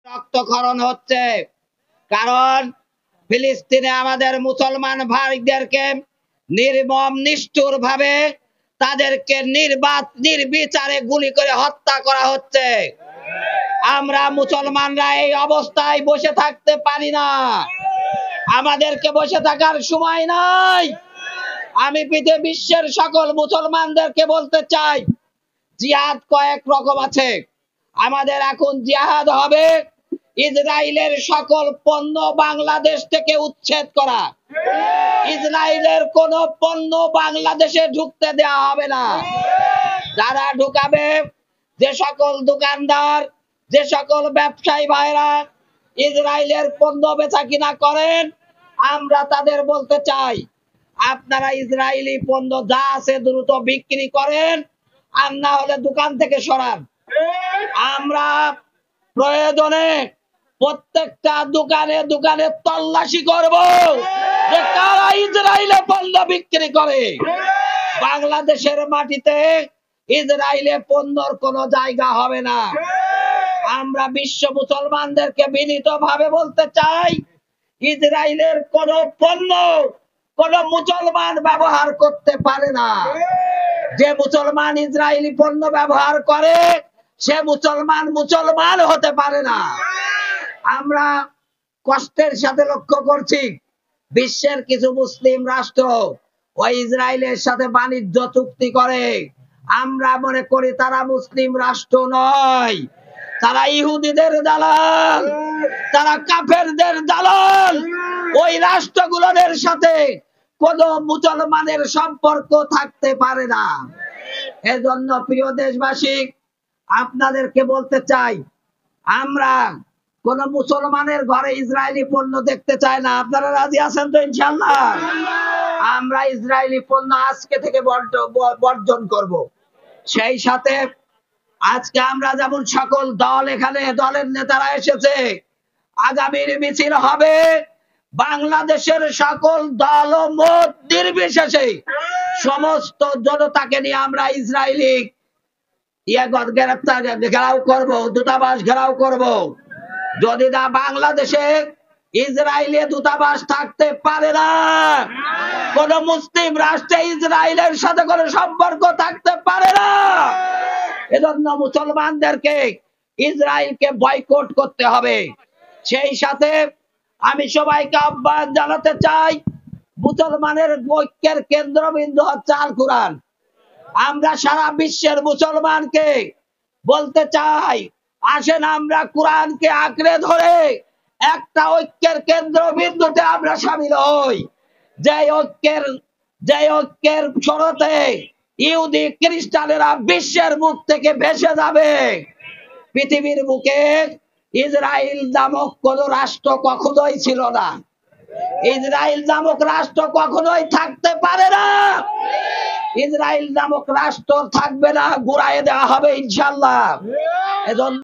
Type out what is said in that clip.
রক্তক্ষরণ হচ্ছে, কারণ ফিলিস্তিনে আমাদের মুসলমান ভাইদেরকে নির্মম নিষ্ঠুর ভাবে তাদেরকে নির্বিচারে গুলি করে হত্যা করা হচ্ছে। আমরা মুসলমানরা এই অবস্থায় বসে থাকতে পারি না, আমাদেরকে বসে থাকার সময় নাই। আমি বিশ্বের সকল মুসলমানদেরকে বলতে চাই, জিহাদ কয়েক রকম আছে। আমাদের এখন জিহাদ হবে ইসরায়েলের সকল পণ্য বাংলাদেশ থেকে উচ্ছেদ করা। ইসরায়েলের কোন পণ্য বাংলাদেশে ঢুকতে দেওয়া হবে না। যারা ঢুকাবে, যে সকল দোকানদার, যে সকল ব্যবসায়ী ভাইরা ইসরায়েলের পণ্য বেচা কিনা করেন, আমরা তাদের বলতে চাই, আপনারা ইসরায়েলি পণ্য যা আছে দ্রুত বিক্রি করেন, আর না হলে দোকান থেকে সরান। আমরা প্রয়োজনে প্রত্যেকটা দোকানে দোকানে তল্লাশি করব যে কারা ইসরায়েলে পণ্য বিক্রি করে। বাংলাদেশের মাটিতে ইসরায়েলে পণ্যর কোনো জায়গা হবে না। আমরা বিশ্ব মুসলমানদেরকে বিনীতভাবে বলতে চাই, ইসরায়েলের কোন পণ্য কোন মুসলমান ব্যবহার করতে পারে না। যে মুসলমান ইসরায়েলি পণ্য ব্যবহার করে সে মুসলমান হতে পারে না। আমরা কষ্টের সাথে লক্ষ্য করছি, বিশ্বের কিছু মুসলিম রাষ্ট্র ওই ইসরায়েলের সাথে বাণিজ্য চুক্তি করে। আমরা মনে করি তারা মুসলিম রাষ্ট্র নয়, তারা ইহুদিদের দালাল, তারা কাফেরদের দালাল। ওই রাষ্ট্রগুলোর সাথে কোন মুসলমানের সম্পর্ক থাকতে পারে না। এজন্য প্রিয় দেশবাসী, আপনাদেরকে বলতে চাই, আমরা কোন মুসলমানের ঘরে ইসরায়েলি পণ্য দেখতে চাই না। আপনারা রাজি আছেন তো? ইনশাআল্লাহ আমরা ইসরায়েলি পণ্য আজকে থেকে বর্জন করব। সেই সাথে আজকে আমরা যেমন সকল দল, এখানে দলের নেতারা এসেছে, আগামীর মিছিল হবে বাংলাদেশের সকল দল ও মত নির্বিশেষে সমস্ত জনতাকে নিয়ে আমরা ইসরায়েলি ঘেরাও করব, দূতাবাস ঘেরাও করব। যদি না বাংলাদেশে ইসরায়েলি দূতাবাস থাকতে পারে না, কোন মুসলিম রাষ্ট্রে ইসরায়েলের সাথে কোনো সম্পর্ক থাকতে পারে না। এজন্য মুসলমানদেরকে ইসরায়েলকে বয়কট করতে হবে। সেই সাথে আমি সবাইকে আহ্বান জানাতে চাই, মুসলমানের ঐক্যের কেন্দ্রবিন্দু হচ্ছে আল কোরআন। আমরা সারা বিশ্বের মুসলমানকে বলতে চাই, আসেন আমরা কোরআনকে আঁকড়ে ধরে একটা ঐক্যের কেন্দ্রবিন্দুতে আমরা শামিল হই। যে ঐক্যের শরতে ইহুদি খ্রিস্টানেরা বিশ্বের মুখ থেকে ভেসে যাবে। পৃথিবীর বুকে ইসরায়েল নামক কোন রাষ্ট্র কখনোই ছিল না, ইসরায়েল নামক রাষ্ট্র কখনোই থাকতে পারে না। ইসরায়েল নামক রাষ্ট্র থাকবে না, গুড়াইয়ে দেওয়া হবে ইনশাআল্লাহ। এজন্য